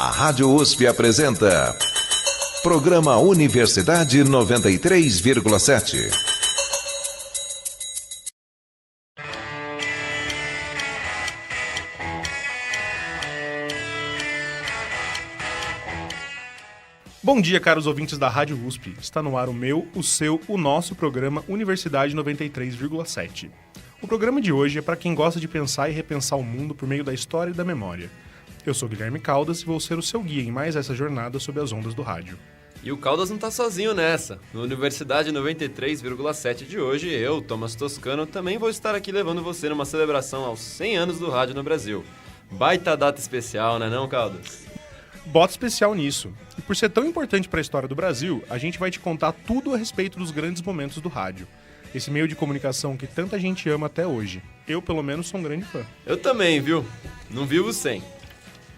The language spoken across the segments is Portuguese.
A Rádio USP apresenta Programa Universidade 93,7. Bom dia, caros ouvintes da Rádio USP. Está no ar o meu, o seu, o nosso programa Universidade 93,7. O programa de hoje é para quem gosta de pensar e repensar o mundo por meio da história e da memória. Eu sou Guilherme Caldas e vou ser o seu guia em mais essa jornada sob as ondas do rádio. E o Caldas não tá sozinho nessa. No Universidade 93,7 de hoje, eu, Thomas Toscano, também vou estar aqui levando você numa celebração aos 100 anos do rádio no Brasil. Baita data especial, né não, Caldas? Bota especial nisso. E por ser tão importante para a história do Brasil, a gente vai te contar tudo a respeito dos grandes momentos do rádio. Esse meio de comunicação que tanta gente ama até hoje. Eu, pelo menos, sou um grande fã. Eu também, viu? Não vivo sem.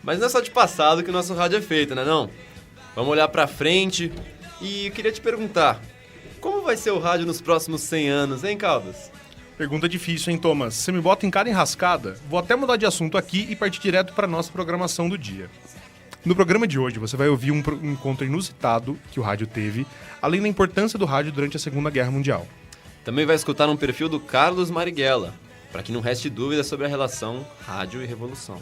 Mas não é só de passado que o nosso rádio é feito, né não? Vamos olhar pra frente e eu queria te perguntar, como vai ser o rádio nos próximos 100 anos, hein, Caldas? Pergunta difícil, hein, Thomas? Você me bota em cada enrascada? Vou até mudar de assunto aqui e partir direto para nossa programação do dia. No programa de hoje, você vai ouvir um encontro inusitado que o rádio teve, além da importância do rádio durante a Segunda Guerra Mundial. Também vai escutar um perfil do Carlos Marighella, para que não reste dúvida sobre a relação rádio e revolução.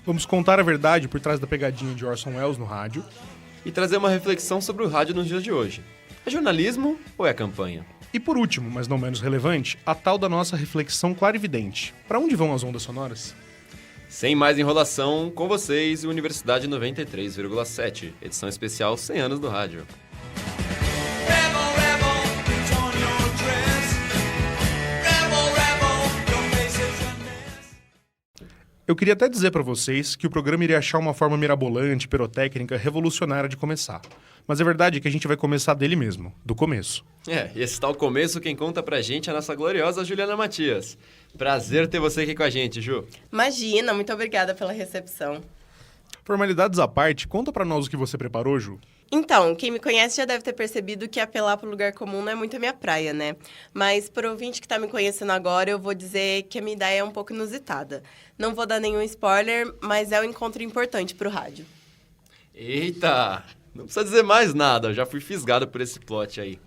Vamos contar a verdade por trás da pegadinha de Orson Welles no rádio. E trazer uma reflexão sobre o rádio nos dias de hoje. É jornalismo ou é campanha? E por último, mas não menos relevante, a tal da nossa reflexão clarividente. Para onde vão as ondas sonoras? Sem mais enrolação, com vocês, Universidade 93,7, edição especial 100 anos do rádio. Eu queria até dizer para vocês que o programa iria achar uma forma mirabolante, pirotécnica, revolucionária de começar. Mas a verdade é que a gente vai começar dele mesmo, do começo. E esse tal começo quem conta pra gente é a nossa gloriosa Juliana Matias. Prazer ter você aqui com a gente, Ju. Imagina, muito obrigada pela recepção. Formalidades à parte, conta pra nós o que você preparou, Ju. Então, quem me conhece já deve ter percebido que apelar para o lugar comum não é muito a minha praia, né? Mas para o ouvinte que está me conhecendo agora, eu vou dizer que a minha ideia é um pouco inusitada. Não vou dar nenhum spoiler, mas é um encontro importante para o rádio. Eita! Não precisa dizer mais nada, eu já fui fisgado por esse plot aí.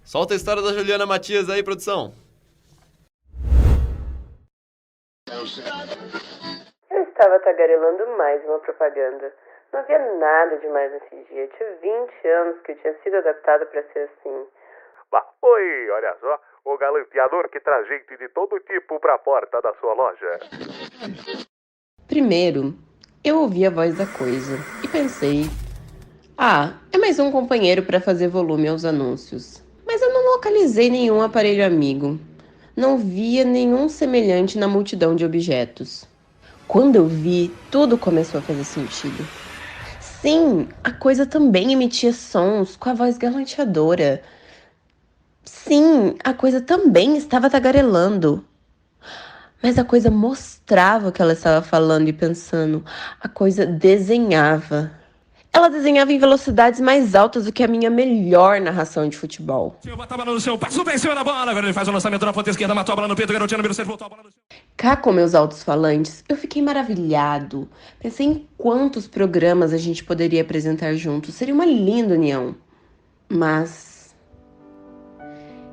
Solta a história da Juliana Matias aí, produção. Eu estava tagarelando mais uma propaganda. Não havia nada demais nesse dia. Tinha 20 anos que eu tinha sido adaptada para ser assim. Oi, olha só, o galanteador que traz gente de todo tipo para a porta da sua loja. Primeiro, eu ouvi a voz da coisa e pensei... é mais um companheiro para fazer volume aos anúncios. Mas eu não localizei nenhum aparelho amigo. Não via nenhum semelhante na multidão de objetos. Quando eu vi, tudo começou a fazer sentido. Sim, a coisa também emitia sons com a voz galanteadora. Sim, a coisa também estava tagarelando. Mas a coisa mostrava o que ela estava falando e pensando. A coisa desenhava. Ela desenhava em velocidades mais altas do que a minha melhor narração de futebol. Cá com meus altos-falantes, eu fiquei maravilhado. Pensei em quantos programas a gente poderia apresentar juntos. Seria uma linda união. Mas...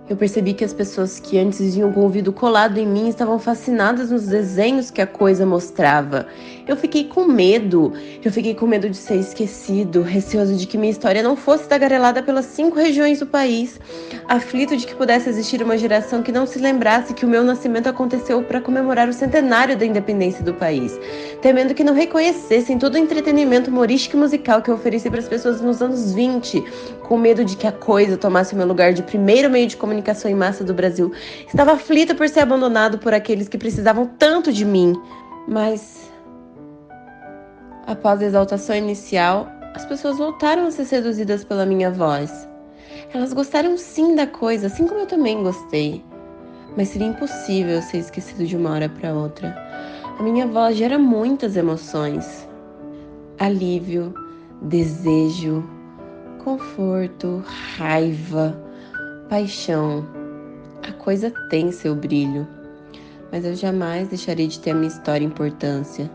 eu percebi que as pessoas que antes vinham com o ouvido colado em mim estavam fascinadas nos desenhos que a coisa mostrava. Eu fiquei com medo. Eu fiquei com medo de ser esquecido, receoso de que minha história não fosse tagarelada pelas 5 regiões do país, aflito de que pudesse existir uma geração que não se lembrasse que o meu nascimento aconteceu para comemorar o centenário da independência do país, temendo que não reconhecessem todo o entretenimento humorístico e musical que eu ofereci para as pessoas nos anos 20, com medo de que a coisa tomasse o meu lugar de primeiro meio de comunicação em massa do Brasil. Estava aflita por ser abandonado por aqueles que precisavam tanto de mim. Mas, após a exaltação inicial, as pessoas voltaram a ser seduzidas pela minha voz. Elas gostaram sim da coisa, assim como eu também gostei. Mas seria impossível ser esquecido de uma hora para outra. A minha voz gera muitas emoções. Alívio, desejo, conforto, raiva, paixão. A coisa tem seu brilho, mas eu jamais deixarei de ter a minha história e importância.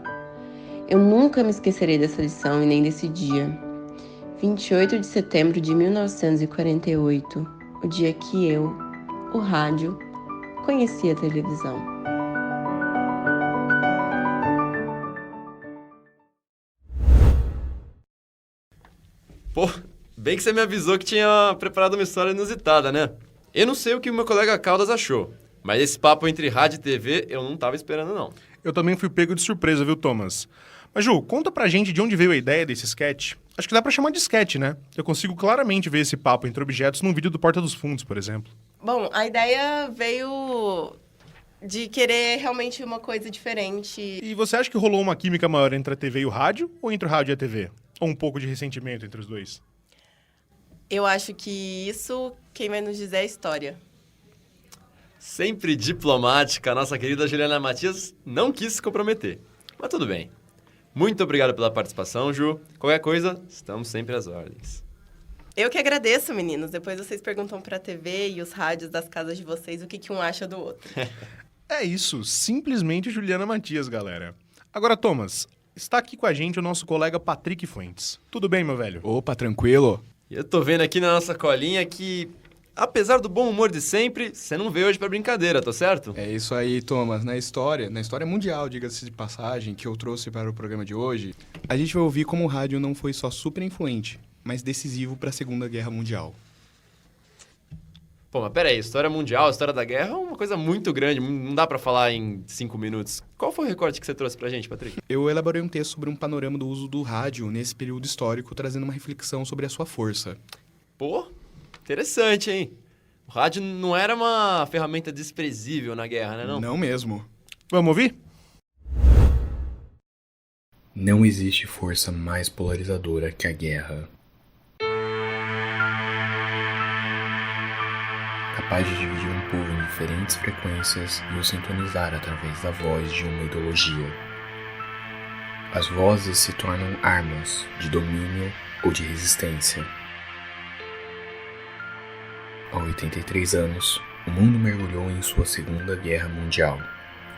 Eu nunca me esquecerei dessa lição e nem desse dia. 28 de setembro de 1948, o dia que eu, o rádio, conheci a televisão. Pô, bem que você me avisou que tinha preparado uma história inusitada, né? Eu não sei o que o meu colega Caldas achou, mas esse papo entre rádio e TV eu não tava esperando, não. Eu também fui pego de surpresa, viu, Thomas? Mas, Ju, conta pra gente de onde veio a ideia desse sketch. Acho que dá pra chamar de sketch, né? Eu consigo claramente ver esse papo entre objetos num vídeo do Porta dos Fundos, por exemplo. Bom, a ideia veio de querer realmente uma coisa diferente. E você acha que rolou uma química maior entre a TV e o rádio, ou entre o rádio e a TV? Ou um pouco de ressentimento entre os dois? Eu acho que isso, quem vai nos dizer é a história. Sempre diplomática, a nossa querida Juliana Matias não quis se comprometer. Mas tudo bem. Muito obrigado pela participação, Ju. Qualquer coisa, estamos sempre às ordens. Eu que agradeço, meninos. Depois vocês perguntam pra TV e os rádios das casas de vocês o que um acha do outro. É isso, simplesmente Juliana Matias, galera. Agora, Thomas, está aqui com a gente o nosso colega Patrick Fuentes. Tudo bem, meu velho? Opa, tranquilo? E eu tô vendo aqui na nossa colinha que, apesar do bom humor de sempre, você não veio hoje pra brincadeira, tô certo? É isso aí, Thomas. Na história mundial, diga-se de passagem, que eu trouxe para o programa de hoje, a gente vai ouvir como o rádio não foi só super influente, mas decisivo para a Segunda Guerra Mundial. Pô, mas peraí, história mundial, história da guerra é uma coisa muito grande, não dá pra falar em 5 minutos. Qual foi o recorte que você trouxe pra gente, Patrick? Eu elaborei um texto sobre um panorama do uso do rádio nesse período histórico, trazendo uma reflexão sobre a sua força. Pô, interessante, hein? O rádio não era uma ferramenta desprezível na guerra, né, não? Não mesmo. Vamos ouvir? Não existe força mais polarizadora que a guerra. Capaz de dividir um povo em diferentes frequências e o sintonizar através da voz de uma ideologia. As vozes se tornam armas de domínio ou de resistência. Há 83 anos, o mundo mergulhou em sua Segunda Guerra Mundial,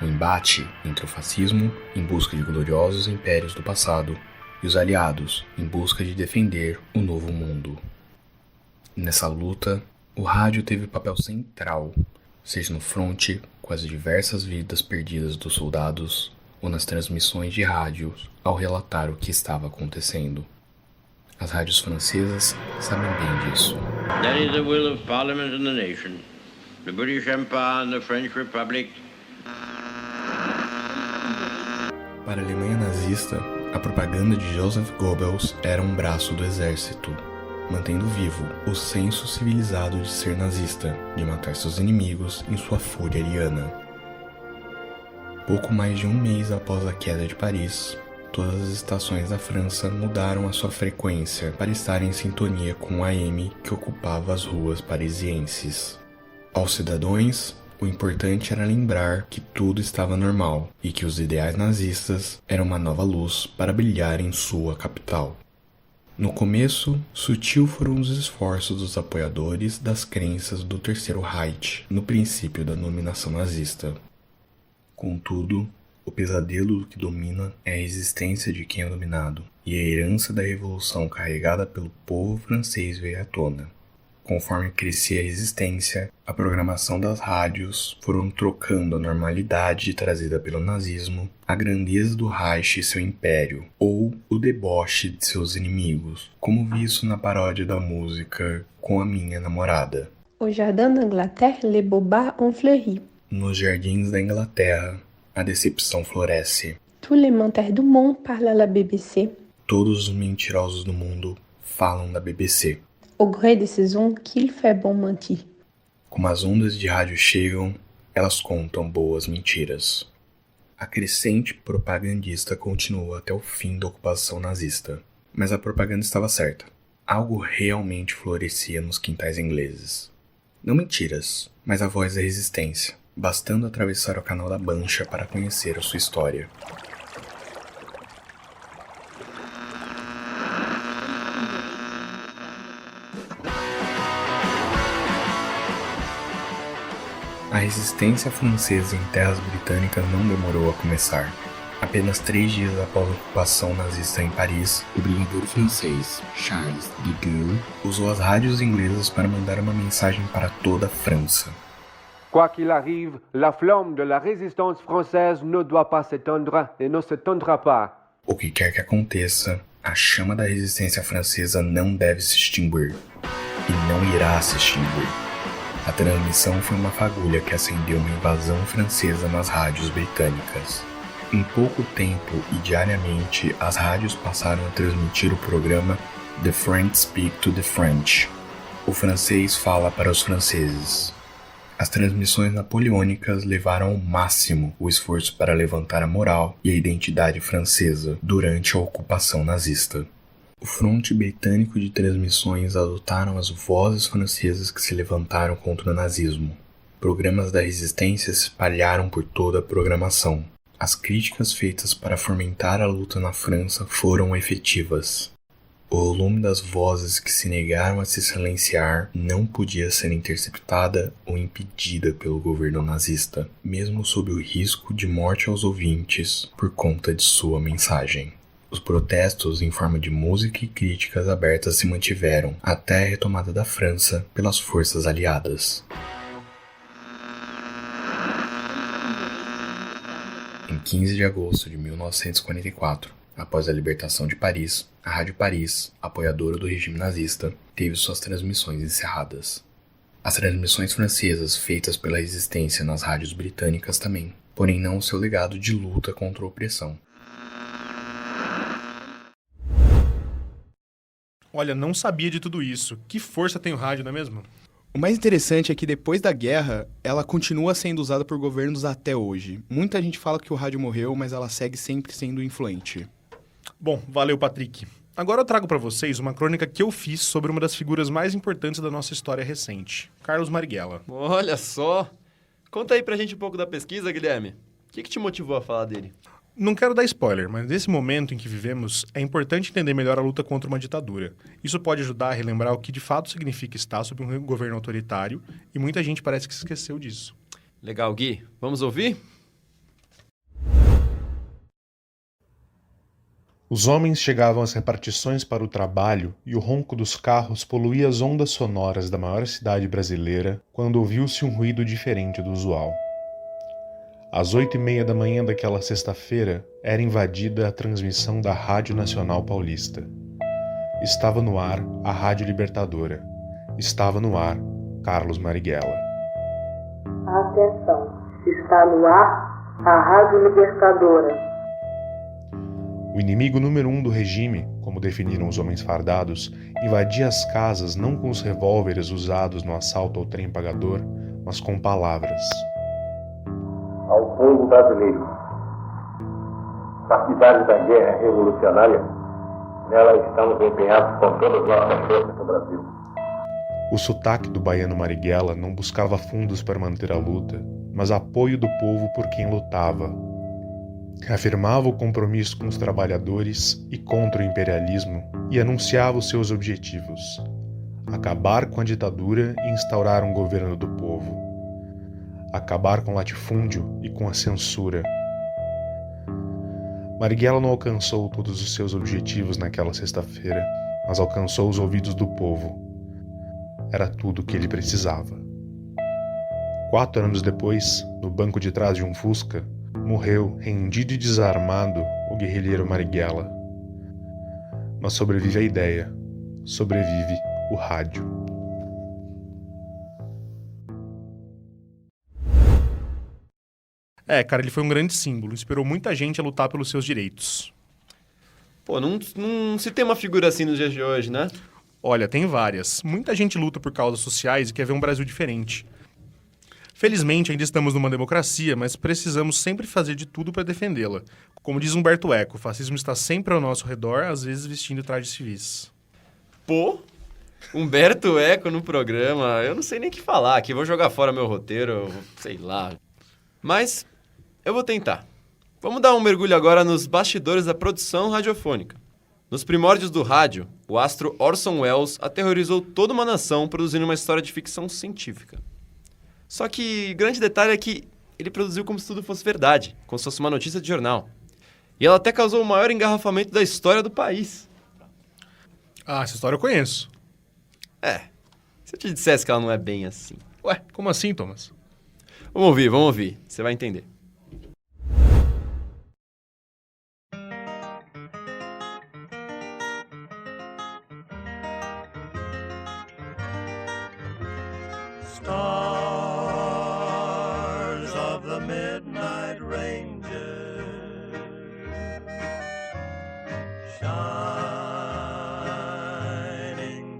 um embate entre o fascismo em busca de gloriosos impérios do passado e os aliados em busca de defender o novo mundo. Nessa luta, o rádio teve papel central, seja no fronte, com as diversas vidas perdidas dos soldados, ou nas transmissões de rádio ao relatar o que estava acontecendo. As rádios francesas sabem bem disso. That is the will of Parliament and the nation, the British Empire and the French Republic. Para a Alemanha nazista, a propaganda de Joseph Goebbels era um braço do exército, mantendo vivo o senso civilizado de ser nazista, de matar seus inimigos em sua fúria ariana. Pouco mais de um mês após a queda de Paris, todas as estações da França mudaram a sua frequência para estar em sintonia com o AM que ocupava as ruas parisienses. Aos cidadãos, o importante era lembrar que tudo estava normal e que os ideais nazistas eram uma nova luz para brilhar em sua capital. No começo, sutil foram os esforços dos apoiadores das crenças do Terceiro Reich no princípio da dominação nazista. Contudo, o pesadelo que domina é a existência de quem é dominado, e a herança da revolução carregada pelo povo francês veio à tona. Conforme crescia a resistência, a programação das rádios foram trocando a normalidade trazida pelo nazismo, a grandeza do Reich e seu império, ou o deboche de seus inimigos, como vi isso na paródia da música Com a Minha Namorada. Au jardin d'Angleterre, les bobards ont fleuri. Nos jardins da Inglaterra, a decepção floresce. Tous les menteurs du monde parlent à la BBC. Todos os mentirosos do mundo falam da BBC. Au gré de saison qu'il fait bon mentir. Como as ondas de rádio chegam, elas contam boas mentiras. A crescente propagandista continuou até o fim da ocupação nazista. Mas a propaganda estava certa. Algo realmente florescia nos quintais ingleses. Não mentiras, mas a voz da resistência, bastando atravessar o canal da Mancha para conhecer a sua história. A resistência francesa em terras britânicas não demorou a começar. Apenas 3 dias após a ocupação nazista em Paris, o brigadeiro francês Charles de Gaulle usou as rádios inglesas para mandar uma mensagem para toda a França. Quoi qu'il arrive, la flamme de la résistance française ne doit pas s'éteindre et ne s'éteindra pas. O que quer que aconteça, a chama da resistência francesa não deve se extinguir. E não irá se extinguir. A transmissão foi uma fagulha que acendeu uma invasão francesa nas rádios britânicas. Em pouco tempo e diariamente, as rádios passaram a transmitir o programa The French Speak to the French. O francês fala para os franceses. As transmissões napoleônicas levaram ao máximo o esforço para levantar a moral e a identidade francesa durante a ocupação nazista. O fronte britânico de transmissões adotaram as vozes francesas que se levantaram contra o nazismo. Programas da resistência se espalharam por toda a programação. As críticas feitas para fomentar a luta na França foram efetivas. O volume das vozes que se negaram a se silenciar não podia ser interceptada ou impedida pelo governo nazista, mesmo sob o risco de morte aos ouvintes por conta de sua mensagem. Os protestos em forma de música e críticas abertas se mantiveram até a retomada da França pelas forças aliadas. Em 15 de agosto de 1944, após a libertação de Paris, a Rádio Paris, apoiadora do regime nazista, teve suas transmissões encerradas. As transmissões francesas feitas pela resistência nas rádios britânicas também, porém não o seu legado de luta contra a opressão. Olha, não sabia de tudo isso. Que força tem o rádio, não é mesmo? O mais interessante é que depois da guerra, ela continua sendo usada por governos até hoje. Muita gente fala que o rádio morreu, mas ela segue sempre sendo influente. Bom, valeu, Patrick. Agora eu trago para vocês uma crônica que eu fiz sobre uma das figuras mais importantes da nossa história recente, Carlos Marighella. Olha só! Conta aí pra gente um pouco da pesquisa, Guilherme. O que te motivou a falar dele? Não quero dar spoiler, mas nesse momento em que vivemos, é importante entender melhor a luta contra uma ditadura. Isso pode ajudar a relembrar o que de fato significa estar sob um governo autoritário, e muita gente parece que se esqueceu disso. Legal, Gui. Vamos ouvir? Os homens chegavam às repartições para o trabalho e o ronco dos carros poluía as ondas sonoras da maior cidade brasileira quando ouviu-se um ruído diferente do usual. Às 8h30 da manhã daquela sexta-feira, era invadida a transmissão da Rádio Nacional Paulista. Estava no ar a Rádio Libertadora. Estava no ar Carlos Marighella. Atenção, está no ar a Rádio Libertadora. O inimigo número 1 do regime, como definiram os homens fardados, invadia as casas não com os revólveres usados no assalto ao trem pagador, mas com palavras. Ao povo brasileiro, partidários da guerra revolucionária, nela estamos empenhados com todas as nossas forças no Brasil. O sotaque do baiano Marighella não buscava fundos para manter a luta, mas apoio do povo por quem lutava. Afirmava o compromisso com os trabalhadores e contra o imperialismo e anunciava os seus objetivos: acabar com a ditadura e instaurar um governo do povo. Acabar com o latifúndio e com a censura. Marighella não alcançou todos os seus objetivos naquela sexta-feira, mas alcançou os ouvidos do povo. Era tudo o que ele precisava. 4 anos depois, no banco de trás de um Fusca, morreu, rendido e desarmado, o guerrilheiro Marighella. Mas sobrevive a ideia, sobrevive o rádio. Cara, ele foi um grande símbolo, inspirou muita gente a lutar pelos seus direitos. Pô, não se tem uma figura assim nos dias de hoje, né? Olha, tem várias. Muita gente luta por causas sociais e quer ver um Brasil diferente. Felizmente, ainda estamos numa democracia, mas precisamos sempre fazer de tudo para defendê-la. Como diz Humberto Eco, o fascismo está sempre ao nosso redor, às vezes vestindo trajes civis. Pô, Humberto Eco no programa, eu não sei nem o que falar aqui, vou jogar fora meu roteiro, sei lá. Mas eu vou tentar. Vamos dar um mergulho agora nos bastidores da produção radiofônica. Nos primórdios do rádio, o astro Orson Welles aterrorizou toda uma nação produzindo uma história de ficção científica. Só que o grande detalhe é que ele produziu como se tudo fosse verdade, como se fosse uma notícia de jornal. E ela até causou o maior engarrafamento da história do país. Ah, essa história eu conheço. Se eu te dissesse que ela não é bem assim. Ué, como assim, Thomas? Vamos ouvir. Você vai entender. Stars of the Midnight Ranger, shining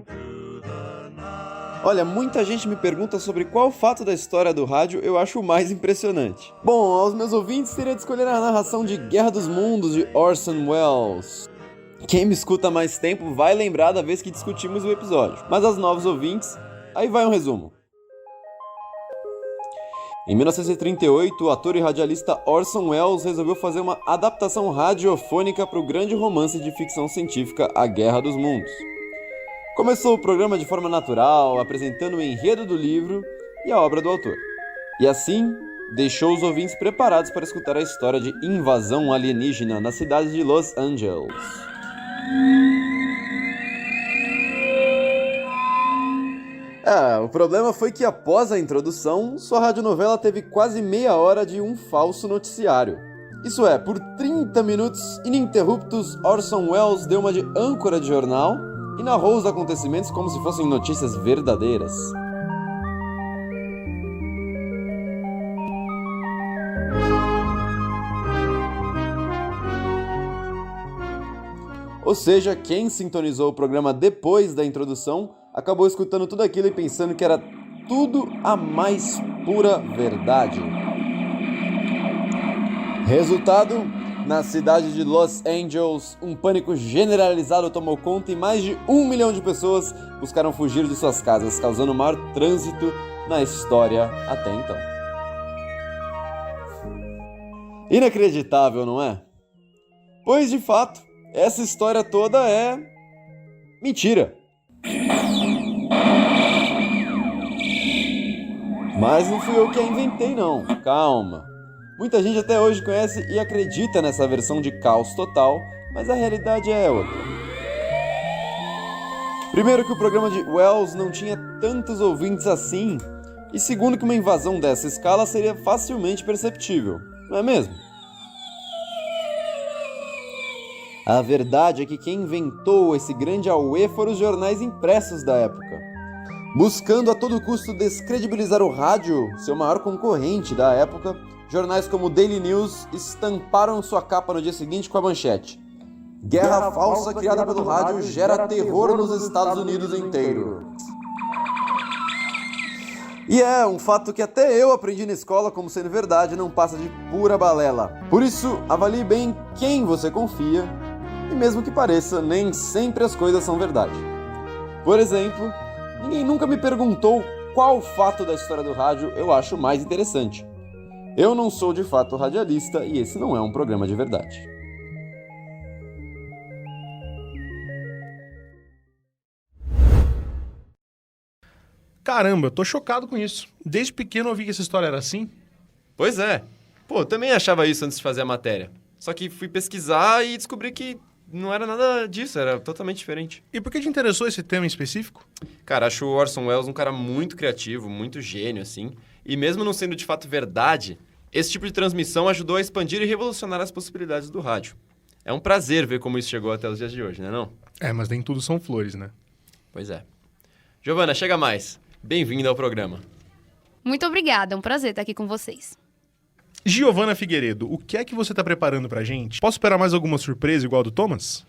through the night. Olha, muita gente me pergunta sobre qual fato da história do rádio eu acho o mais impressionante. Bom, aos meus ouvintes seria de escolher a narração de Guerra dos Mundos de Orson Welles. Quem me escuta há mais tempo vai lembrar da vez que discutimos o episódio, mas aos novos ouvintes, aí vai um resumo. Em 1938, o ator e radialista Orson Welles resolveu fazer uma adaptação radiofônica para o grande romance de ficção científica A Guerra dos Mundos. Começou o programa de forma natural, apresentando o enredo do livro e a obra do autor. E assim, deixou os ouvintes preparados para escutar a história de invasão alienígena na cidade de Los Angeles. O problema foi que após a introdução, sua radionovela teve quase meia hora de um falso noticiário. Isso é, por 30 minutos ininterruptos, Orson Welles deu uma de âncora de jornal e narrou os acontecimentos como se fossem notícias verdadeiras. Ou seja, quem sintonizou o programa depois da introdução acabou escutando tudo aquilo e pensando que era tudo a mais pura verdade. Resultado, na cidade de Los Angeles, um pânico generalizado tomou conta e mais de 1 milhão de pessoas buscaram fugir de suas casas, causando o maior trânsito na história até então. Inacreditável, não é? Pois, de fato, essa história toda é mentira. Mas não fui eu que a inventei, não. Calma. Muita gente até hoje conhece e acredita nessa versão de caos total, mas a realidade é outra. Primeiro que o programa de Welles não tinha tantos ouvintes assim, e segundo que uma invasão dessa escala seria facilmente perceptível, não é mesmo? A verdade é que quem inventou esse grande auê foram os jornais impressos da época. Buscando a todo custo descredibilizar o rádio, seu maior concorrente da época, jornais como o Daily News estamparam sua capa no dia seguinte com a manchete: Guerra falsa criada pelo rádio gera terror nos Estados Unidos inteiro. E é um fato que até eu aprendi na escola como sendo verdade, não passa de pura balela. Por isso, avalie bem quem você confia, e mesmo que pareça, nem sempre as coisas são verdade. Por exemplo, ninguém nunca me perguntou qual fato da história do rádio eu acho mais interessante. Eu não sou de fato radialista e esse não é um programa de verdade. Caramba, eu tô chocado com isso. Desde pequeno eu vi que essa história era assim. Pois é. Pô, eu também achava isso antes de fazer a matéria. Só que fui pesquisar e descobri que não era nada disso, era totalmente diferente. E por que te interessou esse tema em específico? Cara, acho o Orson Welles um cara muito criativo, muito gênio, assim. E mesmo não sendo de fato verdade, esse tipo de transmissão ajudou a expandir e revolucionar as possibilidades do rádio. É um prazer ver como isso chegou até os dias de hoje, né não? É, mas nem tudo são flores, né? Pois é. Giovana, chega mais. Bem-vinda ao programa. Muito obrigada, é um prazer estar aqui com vocês. Giovana Figueiredo, o que é que você está preparando pra gente? Posso esperar mais alguma surpresa igual a do Thomas?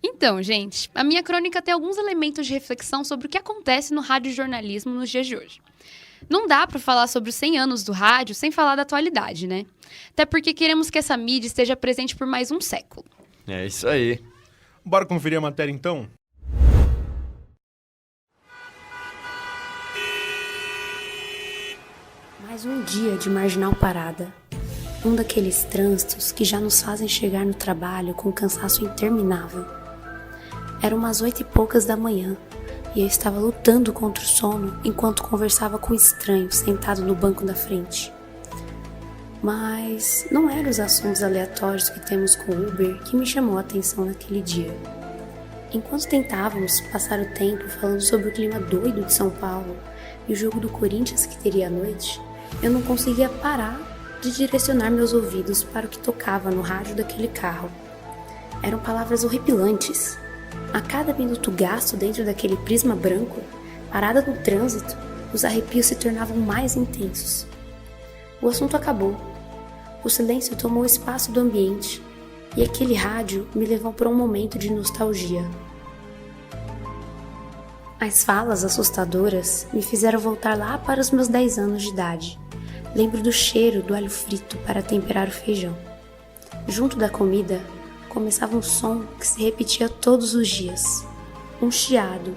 Então, gente, a minha crônica tem alguns elementos de reflexão sobre o que acontece no radiojornalismo nos dias de hoje. Não dá para falar sobre os 100 anos do rádio sem falar da atualidade, né? Até porque queremos que essa mídia esteja presente por mais um século. É isso aí. Bora conferir a matéria, então? Mais um dia de marginal parada. Um daqueles trânsitos que já nos fazem chegar no trabalho com um cansaço interminável. Eram umas 8 e poucas da manhã e eu estava lutando contra o sono enquanto conversava com um estranho sentado no banco da frente. Mas não eram os assuntos aleatórios que temos com o Uber que me chamou a atenção naquele dia. Enquanto tentávamos passar o tempo falando sobre o clima doido de São Paulo e o jogo do Corinthians que teria à noite, eu não conseguia parar de direcionar meus ouvidos para o que tocava no rádio daquele carro. Eram palavras horripilantes. A cada minuto gasto dentro daquele prisma branco, parada no trânsito, os arrepios se tornavam mais intensos. O assunto acabou. O silêncio tomou o espaço do ambiente e aquele rádio me levou para um momento de nostalgia. As falas assustadoras me fizeram voltar lá para os meus 10 anos de idade. Lembro do cheiro do alho frito para temperar o feijão. Junto da comida, começava um som que se repetia todos os dias. Um chiado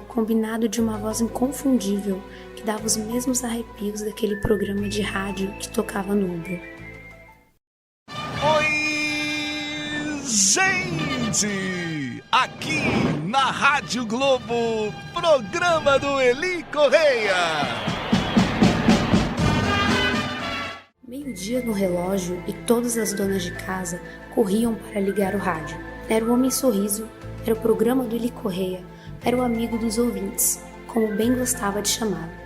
combinado de uma voz inconfundível que dava os mesmos arrepios daquele programa de rádio que tocava no Uber. Oi, gente! Aqui na Rádio Globo, programa do Eli Correia. Meio-dia no relógio e todas as donas de casa corriam para ligar o rádio. Era o Homem Sorriso, era o programa do Eli Correia, era o amigo dos ouvintes, como bem gostava de chamá-lo.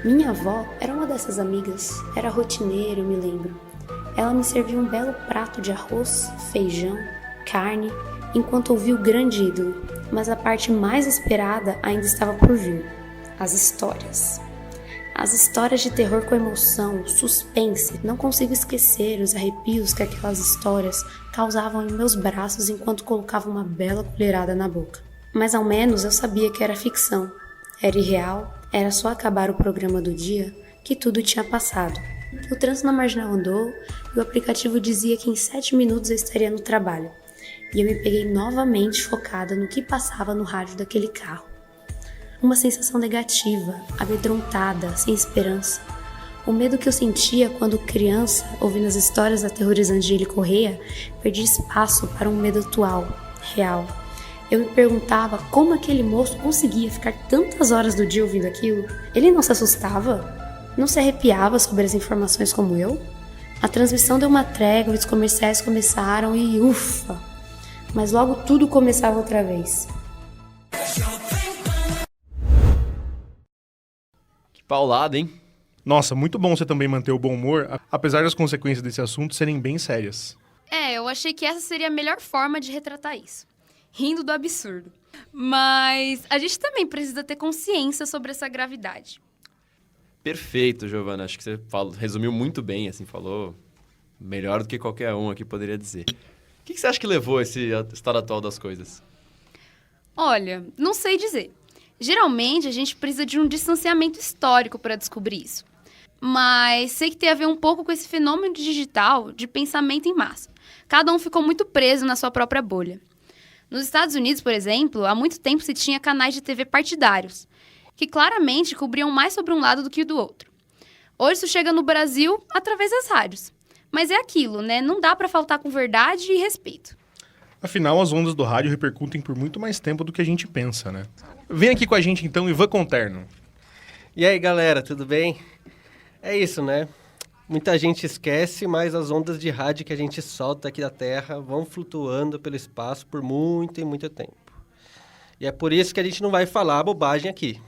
Minha avó era uma dessas amigas, era rotineira, eu me lembro. Ela me servia um belo prato de arroz, feijão, carne, enquanto ouvia o grande ídolo, mas a parte mais esperada ainda estava por vir: as histórias. As histórias de terror com emoção, suspense. Não consigo esquecer os arrepios que aquelas histórias causavam em meus braços enquanto colocava uma bela colherada na boca. Mas ao menos eu sabia que era ficção, era irreal, era só acabar o programa do dia que tudo tinha passado. O trânsito na Marginal andou e o aplicativo dizia que em 7 minutos eu estaria no trabalho. E eu me peguei novamente focada no que passava no rádio daquele carro. Uma sensação negativa, amedrontada, sem esperança. O medo que eu sentia quando criança, ouvindo as histórias aterrorizantes de Eli Correia, perdia espaço para um medo atual, real. Eu me perguntava como aquele moço conseguia ficar tantas horas do dia ouvindo aquilo. Ele não se assustava? Não se arrepiava sobre as informações como eu? A transmissão deu uma trégua, os comerciais começaram e ufa! Mas logo tudo começava outra vez. Que paulada, hein? Nossa, muito bom você também manter o bom humor, apesar das consequências desse assunto serem bem sérias. Eu achei que essa seria a melhor forma de retratar isso. Rindo do absurdo. Mas a gente também precisa ter consciência sobre essa gravidade. Perfeito, Giovana. Acho que você resumiu muito bem, assim, falou melhor do que qualquer um aqui poderia dizer. O que você acha que levou a esse estado atual das coisas? Olha, não sei dizer. Geralmente, a gente precisa de um distanciamento histórico para descobrir isso. Mas sei que tem a ver um pouco com esse fenômeno digital de pensamento em massa. Cada um ficou muito preso na sua própria bolha. Nos Estados Unidos, por exemplo, há muito tempo se tinha canais de TV partidários, que claramente cobriam mais sobre um lado do que do outro. Hoje isso chega no Brasil através das rádios. Mas é aquilo, né? Não dá pra faltar com verdade e respeito. Afinal, as ondas do rádio repercutem por muito mais tempo do que a gente pensa, né? Vem aqui com a gente, então, Ivan Conterno. E aí, galera, tudo bem? É isso, né? Muita gente esquece, mas as ondas de rádio que a gente solta aqui da Terra vão flutuando pelo espaço por muito e muito tempo. E é por isso que a gente não vai falar bobagem aqui.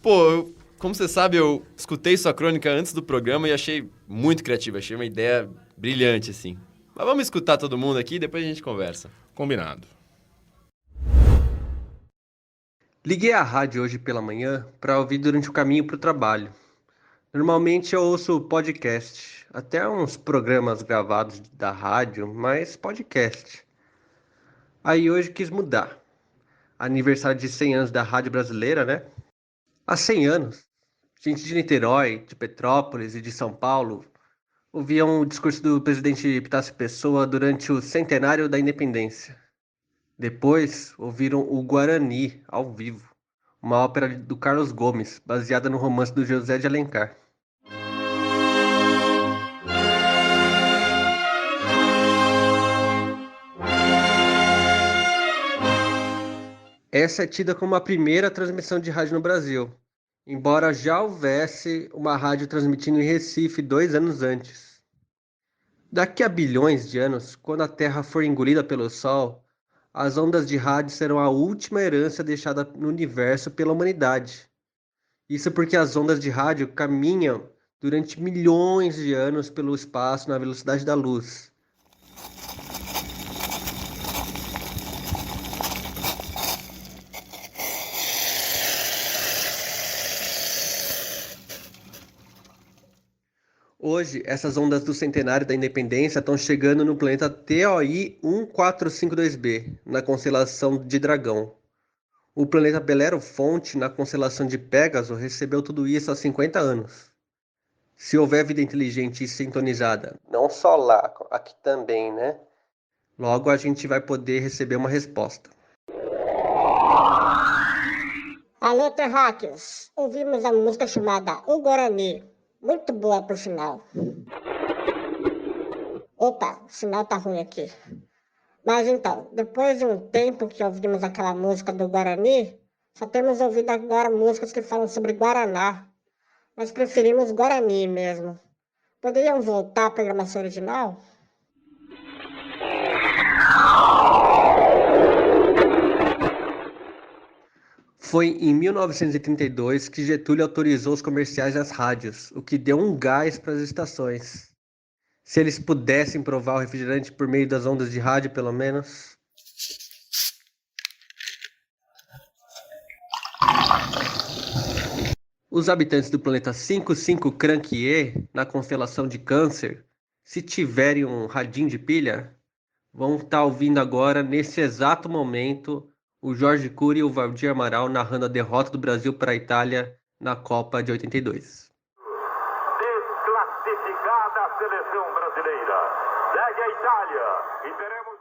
Pô, como você sabe, eu escutei sua crônica antes do programa e achei muito criativa. Achei uma ideia brilhante, assim. Mas vamos escutar todo mundo aqui e depois a gente conversa. Combinado. Liguei a rádio hoje pela manhã para ouvir durante o caminho para o trabalho. Normalmente eu ouço podcast, até uns programas gravados da rádio, mas podcast. Aí hoje quis mudar. Aniversário de 100 anos da Rádio Brasileira, né? Há 100 anos, gente de Niterói, de Petrópolis e de São Paulo ouviam o discurso do presidente Epitácio Pessoa durante o centenário da independência. Depois ouviram o Guarani, ao vivo, uma ópera do Carlos Gomes, baseada no romance do José de Alencar. Essa é tida como a primeira transmissão de rádio no Brasil. embora já houvesse uma rádio transmitindo em Recife 2 anos antes. Daqui a bilhões de anos, quando a Terra for engolida pelo Sol, as ondas de rádio serão a última herança deixada no universo pela humanidade. Isso porque as ondas de rádio caminham durante milhões de anos pelo espaço na velocidade da luz. Hoje, essas ondas do centenário da independência estão chegando no planeta TOI 1452b, na constelação de Dragão. O planeta Belero-Fonte, na constelação de Pégaso, recebeu tudo isso há 50 anos. Se houver vida inteligente e sintonizada, não só lá, aqui também, né? Logo a gente vai poder receber uma resposta. Alô, terráqueos! Ouvimos a música chamada O Guarani. Muito boa, por sinal. Opa, o sinal tá ruim aqui. Mas então, depois de um tempo que ouvimos aquela música do Guarani, só temos ouvido agora músicas que falam sobre Guaraná. Nós preferimos Guarani mesmo. Poderiam voltar à programação original? Foi em 1932 que Getúlio autorizou os comerciais nas rádios, o que deu um gás para as estações. Se eles pudessem provar o refrigerante por meio das ondas de rádio, pelo menos. Os habitantes do planeta 55 Cranquier, na constelação de Câncer, se tiverem um radinho de pilha, vão estar ouvindo agora, nesse exato momento, o Jorge Cury e o Valdir Amaral narrando a derrota do Brasil para a Itália na Copa de 82. Desclassificada a seleção brasileira. Segue a Itália e teremos...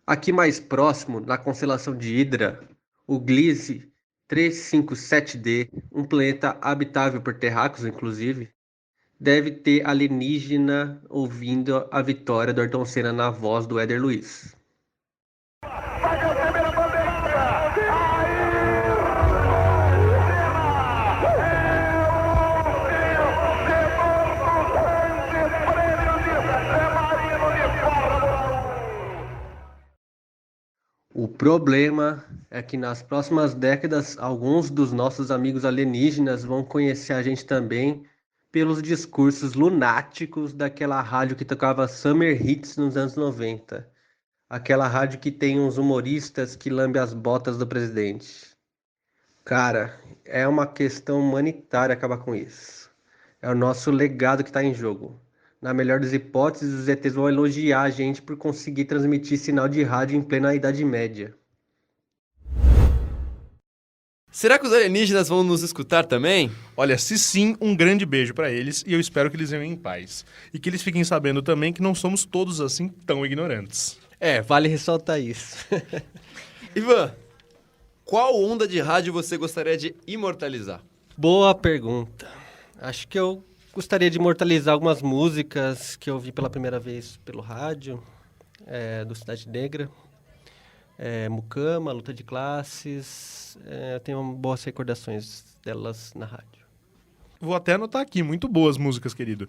Aqui mais próximo, na constelação de Hidra, o Gliese 357d, um planeta habitável por terráqueos, inclusive, deve ter alienígena ouvindo a vitória do Ayrton Senna na voz do Éder Luiz. O problema é que nas próximas décadas, alguns dos nossos amigos alienígenas vão conhecer a gente também pelos discursos lunáticos daquela rádio que tocava Summer Hits nos anos 90. Aquela rádio que tem uns humoristas que lambem as botas do presidente. Cara, é uma questão humanitária acabar com isso. É o nosso legado que está em jogo. Na melhor das hipóteses, os ETs vão elogiar a gente por conseguir transmitir sinal de rádio em plena Idade Média. Será que os alienígenas vão nos escutar também? Olha, se sim, um grande beijo pra eles e eu espero que eles venham em paz. E que eles fiquem sabendo também que não somos todos assim tão ignorantes. Vale ressaltar isso. Ivan, qual onda de rádio você gostaria de imortalizar? Boa pergunta. Acho que eu gostaria de imortalizar algumas músicas que eu ouvi pela primeira vez pelo rádio, do Cidade Negra, Mucama, Luta de Classes. Eu tenho boas recordações delas na rádio. Vou até anotar aqui, muito boas músicas, querido.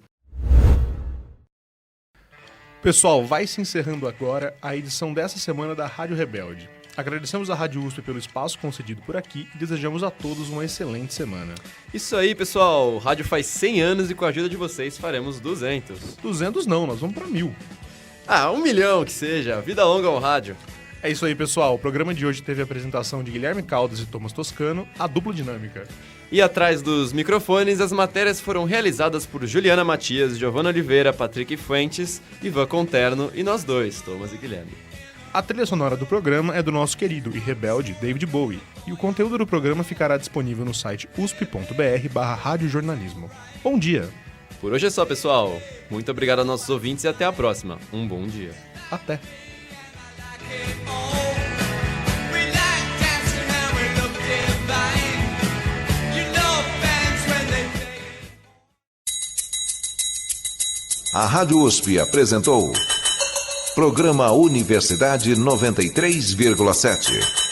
Pessoal, vai se encerrando agora a edição dessa semana da Rádio Rebelde. Agradecemos à Rádio USP pelo espaço concedido por aqui e desejamos a todos uma excelente semana. Isso aí, pessoal. O rádio faz 100 anos e com a ajuda de vocês faremos 200. 200 não, nós vamos pra 1000. 1 milhão que seja. Vida longa ao rádio. É isso aí, pessoal. O programa de hoje teve a apresentação de Guilherme Caldas e Thomas Toscano, a dupla dinâmica. E atrás dos microfones, as matérias foram realizadas por Juliana Matias, Giovana Oliveira, Patrick Fuentes, Ivan Conterno e nós dois, Thomas e Guilherme. A trilha sonora do programa é do nosso querido e rebelde David Bowie, e o conteúdo do programa ficará disponível no site usp.br/radiojornalismo. Bom dia! Por hoje é só, pessoal. Muito obrigado aos nossos ouvintes e até a próxima. Um bom dia. Até! A Rádio USP apresentou Programa Universidade 93,7.